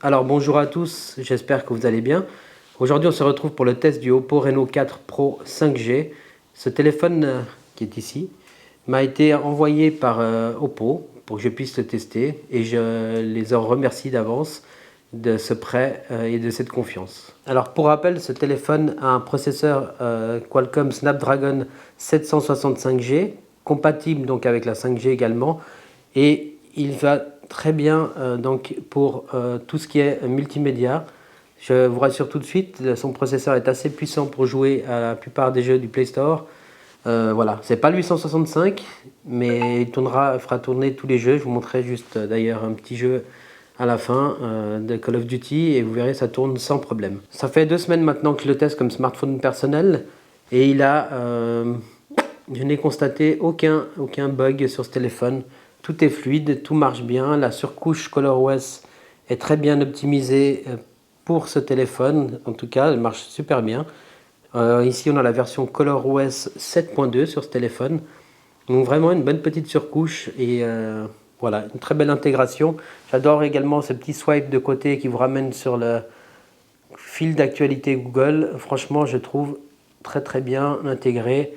Alors bonjour à tous, j'espère que vous allez bien. Aujourd'hui on se retrouve pour le test du Oppo Reno 4 Pro 5G. Ce téléphone qui est ici m'a été envoyé par Oppo pour que je puisse le tester et je les en remercie d'avance de ce prêt et de cette confiance. Alors pour rappel, ce téléphone a un processeur Qualcomm Snapdragon 765G, compatible donc avec la 5G également, et il va très bien donc pour tout ce qui est multimédia. Je vous rassure tout de suite, son processeur est assez puissant pour jouer à la plupart des jeux du Play Store. Voilà, c'est pas le 865, mais il fera tourner tous les jeux. Je vous montrerai juste d'ailleurs un petit jeu à la fin de Call of Duty et vous verrez, ça tourne sans problème. Ça fait 2 semaines maintenant que je le teste comme smartphone personnel et je n'ai constaté aucun bug sur ce téléphone. Tout est fluide, tout marche bien. La surcouche ColorOS est très bien optimisée pour ce téléphone. En tout cas, elle marche super bien. Ici, on a la version ColorOS 7.2 sur ce téléphone. Donc vraiment une bonne petite surcouche et voilà, une très belle intégration. J'adore également ce petit swipe de côté qui vous ramène sur le fil d'actualité Google. Franchement, je trouve très bien intégré.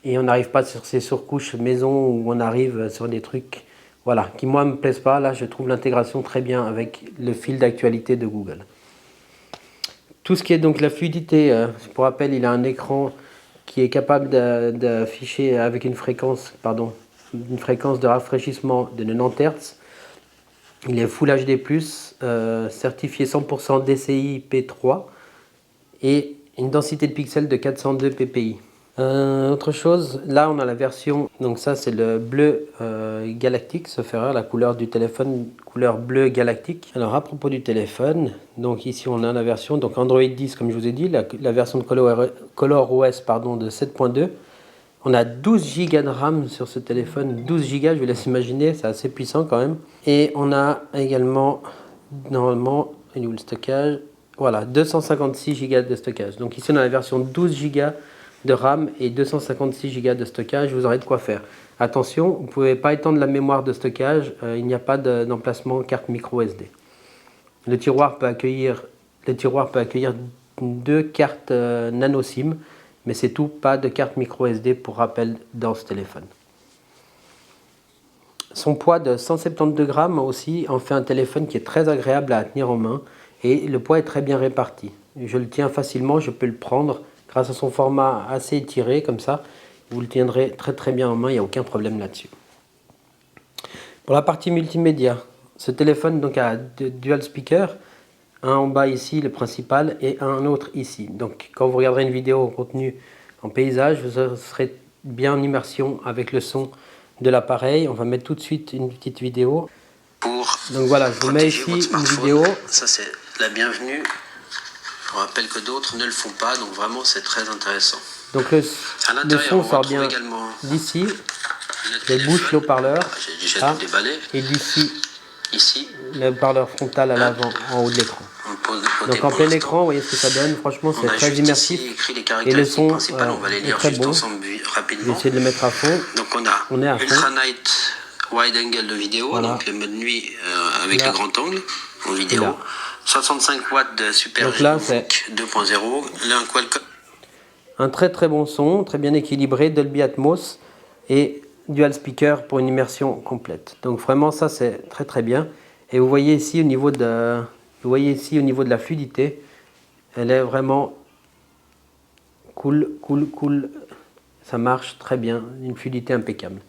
Et on n'arrive pas sur ces surcouches maison où on arrive sur des trucs voilà, qui moi me plaisent pas. Là, je trouve l'intégration très bien avec le fil d'actualité de Google. Tout ce qui est donc la fluidité, pour rappel, il a un écran qui est capable d'afficher avec une fréquence de rafraîchissement de 90 Hz. Il est Full HD+, certifié 100% DCI P3 et une densité de pixels de 402 ppi. Autre chose, là on a la version, donc ça c'est le bleu galactique, sauf erreur, la couleur du téléphone, couleur bleu galactique. Alors à propos du téléphone, donc ici on a la version, donc Android 10 comme je vous ai dit, la version de ColorOS de 7.2. On a 12 Go de RAM sur ce téléphone, 12 Go, je vous laisse imaginer, c'est assez puissant quand même. Et on a également, normalement, il est où le stockage? Voilà, 256 Go de stockage. Donc ici on a la version 12 Go de RAM et 256 Go de stockage, vous aurez de quoi faire. Attention, vous ne pouvez pas étendre la mémoire de stockage, il n'y a pas d'emplacement carte micro SD. Le tiroir peut accueillir 2 cartes nano SIM, mais c'est tout, pas de carte micro SD pour rappel dans ce téléphone. Son poids de 172 grammes aussi en fait un téléphone qui est très agréable à tenir en main et le poids est très bien réparti. Je le tiens facilement, je peux le prendre grâce à son format assez étiré comme ça. Vous le tiendrez très bien en main, il n'y a aucun problème là-dessus. Pour la partie multimédia, ce téléphone donc a dual speaker, un en bas ici, le principal, et un autre ici. Donc quand vous regarderez une vidéo en contenu en paysage, vous serez bien en immersion avec le son de l'appareil. On va mettre tout de suite une petite vidéo. Donc voilà, je vous mets ici une vidéo. Ça c'est la bienvenue. Je vous rappelle que d'autres ne le font pas, donc vraiment c'est très intéressant. Donc le son sort bien d'ici. Je bouche le haut-parleur. J'ai déjà tout déballé. Et d'ici, ici, le haut-parleur frontal à l'avant, en haut de l'écran. Donc en plein écran, vous voyez ce que ça donne. Franchement, c'est très immersif. Et le son est très bon. Je vais essayer de le mettre à fond. Donc on est à Ultra Night Wide Angle de vidéo, voilà. Donc le mode nuit avec le grand angle en vidéo. 65 watts de Super G-Book 2.0. Un très bon son, très bien équilibré, Dolby Atmos et dual speaker pour une immersion complète. Donc vraiment ça c'est très bien. Et vous voyez ici au niveau de la fluidité, elle est vraiment cool. Ça marche très bien, une fluidité impeccable.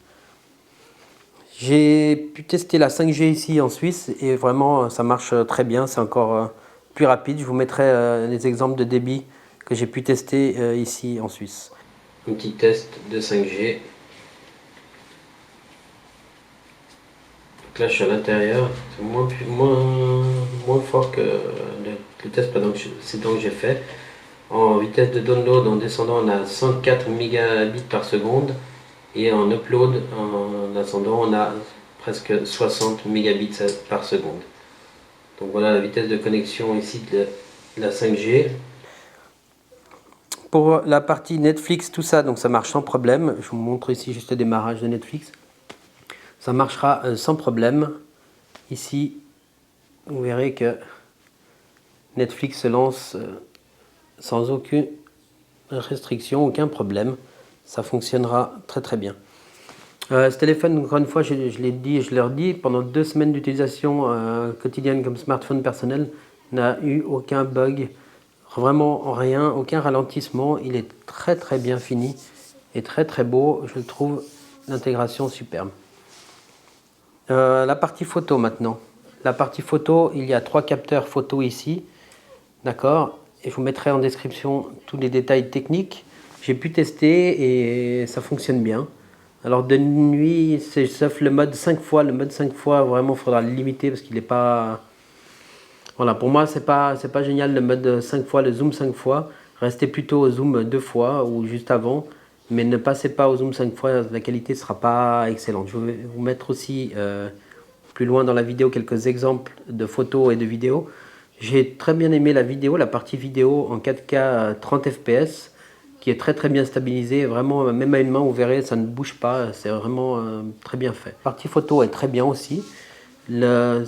J'ai pu tester la 5G ici en Suisse et vraiment ça marche très bien, c'est encore plus rapide. Je vous mettrai les exemples de débit que j'ai pu tester ici en Suisse. Un petit test de 5G. Donc là je suis à l'intérieur, c'est moins fort que le test précédent que j'ai fait. En vitesse de download en descendant on a 104 mégabits par seconde. Et en upload, en ascendant, on a presque 60 mégabits par seconde. Donc voilà la vitesse de connexion ici de la 5G. Pour la partie Netflix, tout ça, donc ça marche sans problème. Je vous montre ici juste le démarrage de Netflix. Ça marchera sans problème. Ici, vous verrez que Netflix se lance sans aucune restriction, aucun problème. Ça fonctionnera très très bien. Ce téléphone, encore une fois, je l'ai dit et je le redis, pendant 2 semaines d'utilisation quotidienne comme smartphone personnel, n'a eu aucun bug, vraiment rien, aucun ralentissement. Il est très très bien fini et très très beau. Je trouve l'intégration superbe. La partie photo maintenant. La partie photo, il y a 3 capteurs photo ici. D'accord? Et je vous mettrai en description tous les détails techniques. J'ai pu tester et ça fonctionne bien. Alors de nuit, c'est sauf le mode 5 fois. Le mode 5 fois, vraiment, il faudra le limiter parce qu'il n'est pas... Voilà, pour moi, c'est pas génial le mode 5 fois, le zoom 5 fois. Restez plutôt au zoom 2 fois ou juste avant. Mais ne passez pas au zoom 5 fois, la qualité ne sera pas excellente. Je vais vous mettre aussi plus loin dans la vidéo quelques exemples de photos et de vidéos. J'ai très bien aimé la vidéo, la partie vidéo en 4K 30 fps qui est très très bien stabilisée. Vraiment, même à une main, vous verrez, ça ne bouge pas. C'est vraiment très bien fait. La partie photo est très bien aussi. La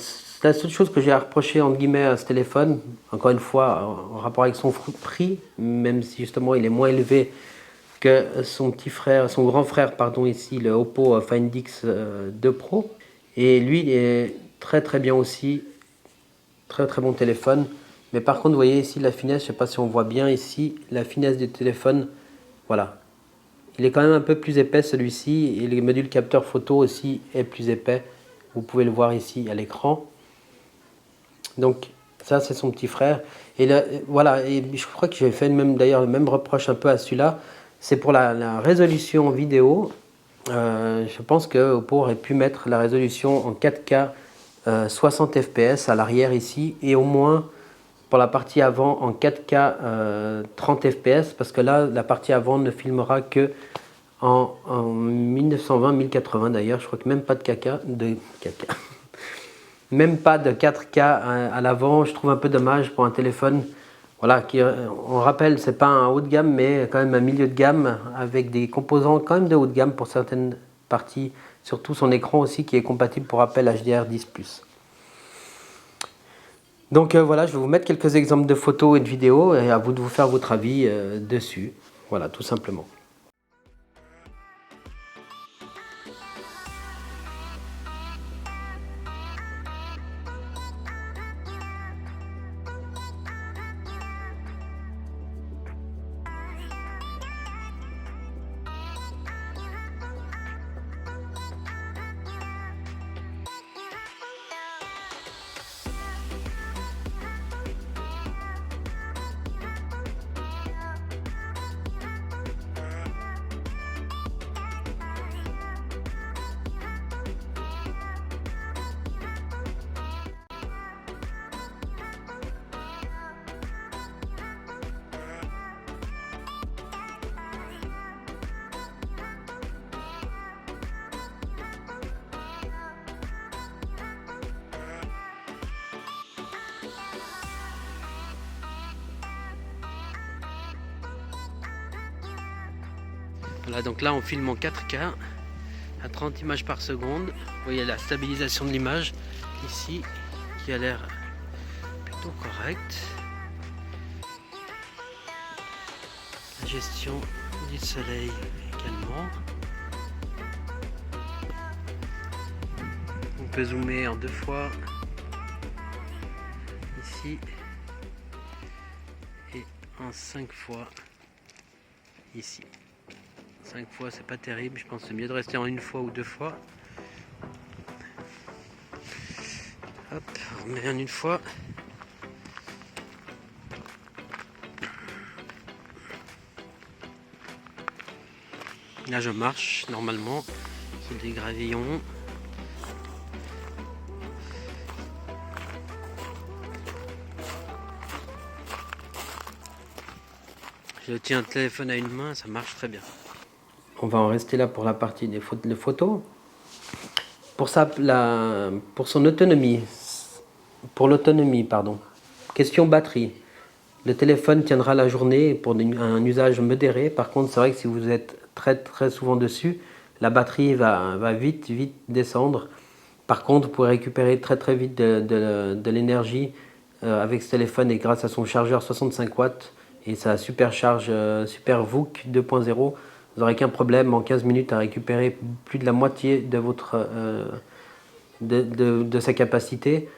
seule chose que j'ai à reprocher entre guillemets à ce téléphone, encore une fois en rapport avec son prix, même si justement il est moins élevé que son petit frère, son grand frère, pardon, ici, le Oppo Find X 2 Pro. Et lui, il est très très bien aussi, très très bon téléphone. Mais par contre, vous voyez ici la finesse, je ne sais pas si on voit bien ici, la finesse du téléphone, voilà. Il est quand même un peu plus épais celui-ci, et le module capteur photo aussi est plus épais. Vous pouvez le voir ici à l'écran. Donc ça c'est son petit frère. Et là, voilà, et je crois que j'ai fait d'ailleurs le même reproche un peu à celui-là. C'est pour la résolution vidéo. Je pense que Oppo aurait pu mettre la résolution en 4K 60 fps à l'arrière ici, et au moins pour la partie avant en 4K 30 fps, parce que là la partie avant ne filmera que en 1920-1080 d'ailleurs. Je crois que même pas de même pas de 4K à l'avant. Je trouve un peu dommage pour un téléphone. Voilà, on rappelle, c'est pas un haut de gamme, mais quand même un milieu de gamme avec des composants quand même de haut de gamme pour certaines parties. Surtout son écran aussi qui est compatible pour Apple HDR10+. Donc voilà, je vais vous mettre quelques exemples de photos et de vidéos et à vous de vous faire votre avis dessus. Voilà, tout simplement. Voilà, donc là on filme en 4K à 30 images par seconde. Vous voyez la stabilisation de l'image ici qui a l'air plutôt correcte. La gestion du soleil également. On peut zoomer en 2 fois ici et en 5 fois ici. 5 fois c'est pas terrible, je pense que c'est mieux de rester en 1 fois ou 2 fois. Hop, on remet en 1 fois. Là je marche normalement sur des gravillons. Je tiens le téléphone à une main, ça marche très bien. On va en rester là pour la partie des photos. Pour son autonomie, pardon. Question batterie. Le téléphone tiendra la journée pour un usage modéré. Par contre, c'est vrai que si vous êtes très très souvent dessus, la batterie va vite descendre. Par contre, vous pourrez récupérer très très vite de l'énergie avec ce téléphone et grâce à son chargeur 65 watts et sa supercharge Super VOOC 2.0, vous n'aurez qu'un problème en 15 minutes à récupérer plus de la moitié de votre de sa capacité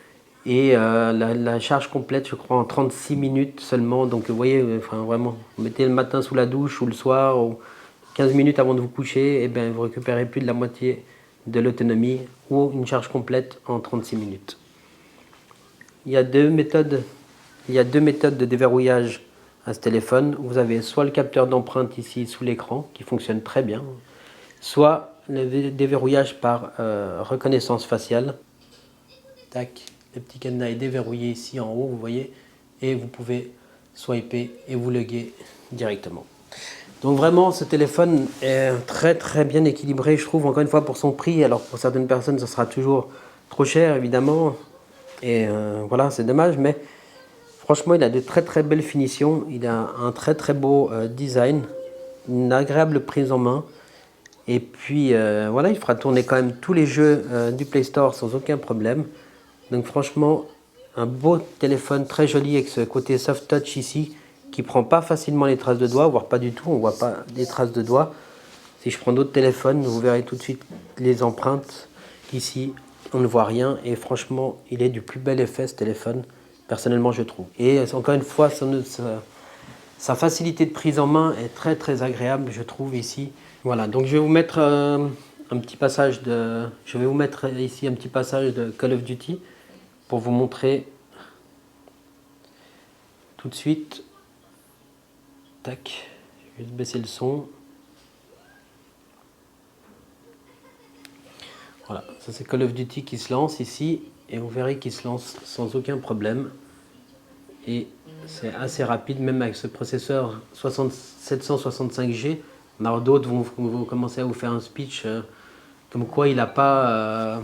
et la charge complète je crois en 36 minutes seulement. Donc vous voyez, enfin vraiment, vous mettez le matin sous la douche ou le soir ou 15 minutes avant de vous coucher, et bien vous récupérez plus de la moitié de l'autonomie ou une charge complète en 36 minutes. Il y a deux méthodes de déverrouillage à ce téléphone. Vous avez soit le capteur d'empreinte ici sous l'écran qui fonctionne très bien, soit le déverrouillage par reconnaissance faciale. Tac, le petit cadenas est déverrouillé ici en haut, vous voyez, et vous pouvez swiper et vous loguer directement. Donc vraiment, ce téléphone est très très bien équilibré, je trouve, encore une fois pour son prix. Alors pour certaines personnes, ça sera toujours trop cher, évidemment. Et voilà, c'est dommage, mais franchement, il a de très très belles finitions. Il a un très très beau design, une agréable prise en main. Et puis voilà, il fera tourner quand même tous les jeux du Play Store sans aucun problème. Donc franchement, un beau téléphone très joli avec ce côté soft touch ici, qui prend pas facilement les traces de doigts, voire pas du tout, on voit pas des traces de doigts. Si je prends d'autres téléphones, vous verrez tout de suite les empreintes. Ici, on ne voit rien et franchement, il est du plus bel effet ce téléphone, personnellement je trouve. Et encore une fois, sa facilité de prise en main est très très agréable, je trouve ici. Voilà, donc je vais vous mettre un petit passage de Call of Duty pour vous montrer tout de suite. Tac, je vais juste baisser le son. Voilà, ça c'est Call of Duty qui se lance ici et vous verrez qu'il se lance sans aucun problème. Et c'est assez rapide, même avec ce processeur 765G. Alors d'autres vont commencer à vous faire un speech comme quoi il n'a pas,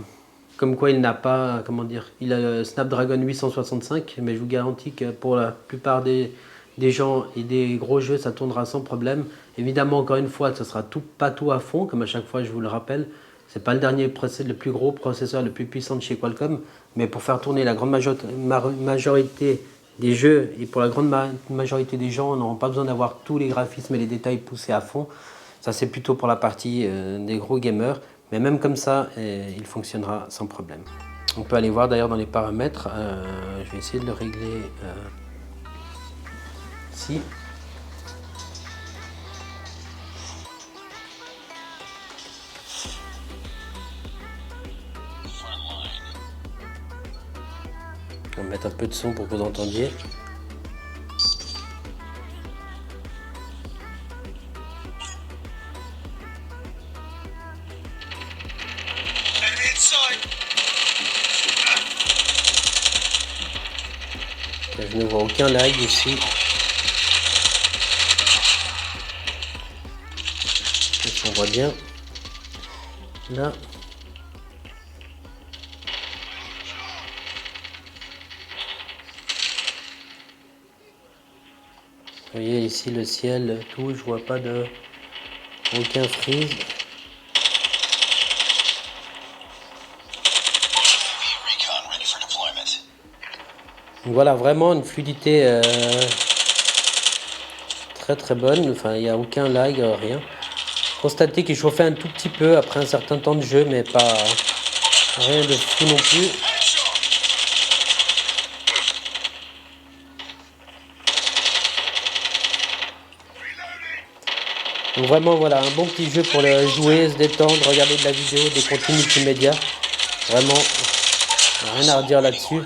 comment dire, il a le Snapdragon 865, mais je vous garantis que pour la plupart des gens et des gros jeux, ça tournera sans problème. Évidemment, encore une fois, ce sera pas tout à fond, comme à chaque fois je vous le rappelle. C'est pas le plus gros processeur, le plus puissant de chez Qualcomm, mais pour faire tourner la grande majorité des jeux et pour la grande majorité des gens, on n'aura pas besoin d'avoir tous les graphismes et les détails poussés à fond. Ça, c'est plutôt pour la partie des gros gamers, mais même comme ça, il fonctionnera sans problème. On peut aller voir d'ailleurs dans les paramètres. Je vais essayer de le régler ici. On va mettre un peu de son pour que vous entendiez. Je ne vois aucun lag ici. On voit bien. Là. Vous voyez ici le ciel, tout, je vois pas aucun freeze. Donc voilà, vraiment une fluidité très très bonne, enfin il n'y a aucun lag, rien. Constatez qu'il chauffait un tout petit peu après un certain temps de jeu, mais pas rien de fou non plus. Donc vraiment voilà, un bon petit jeu pour le jouer, se détendre, regarder de la vidéo, des contenus multimédia. Vraiment, rien à redire là-dessus.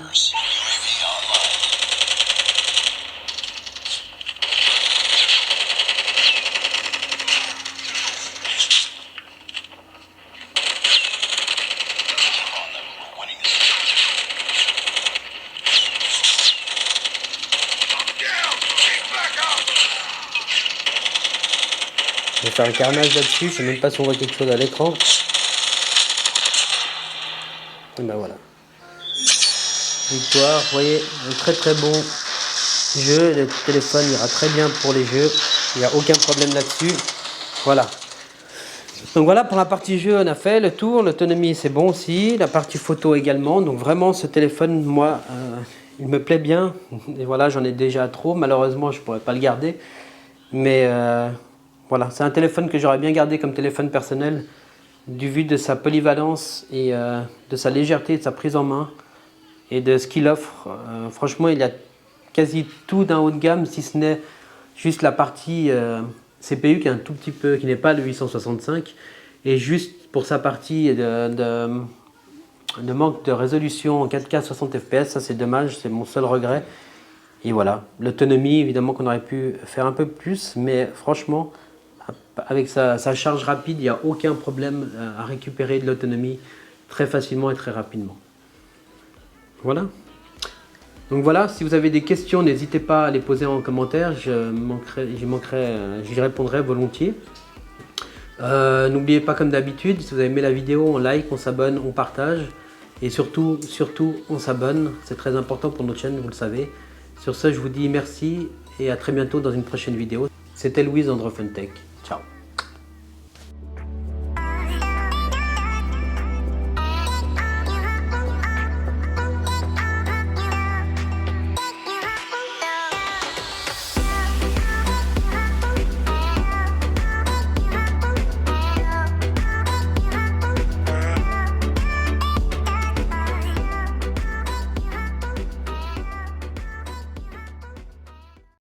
Je vais faire un carnage là-dessus, je ne sais même pas si on voit quelque chose à l'écran. Et ben voilà. Victoire, vous voyez, un très très bon jeu. Le téléphone ira très bien pour les jeux. Il n'y a aucun problème là-dessus. Voilà. Donc voilà, pour la partie jeu, on a fait le tour. L'autonomie, c'est bon aussi. La partie photo également. Donc vraiment, ce téléphone, moi, Il me plaît bien, et voilà, j'en ai déjà trop, malheureusement je ne pourrais pas le garder. Mais voilà, c'est un téléphone que j'aurais bien gardé comme téléphone personnel, du vu de sa polyvalence et de sa légèreté, de sa prise en main et de ce qu'il offre. Franchement, il a quasi tout d'un haut de gamme, si ce n'est juste la partie CPU qui est un tout petit peu, qui n'est pas le 865, et juste pour sa partie de manque de résolution en 4K 60 fps, ça c'est dommage, c'est mon seul regret. Et voilà, l'autonomie évidemment qu'on aurait pu faire un peu plus, mais franchement, avec sa charge rapide, il n'y a aucun problème à récupérer de l'autonomie très facilement et très rapidement. Voilà. Donc voilà, si vous avez des questions, n'hésitez pas à les poser en commentaire, j'y répondrai volontiers. N'oubliez pas comme d'habitude, si vous avez aimé la vidéo, on like, on s'abonne, on partage. Et surtout, on s'abonne, c'est très important pour notre chaîne, vous le savez. Sur ce, je vous dis merci et à très bientôt dans une prochaine vidéo. C'était Louise Androphone Tech.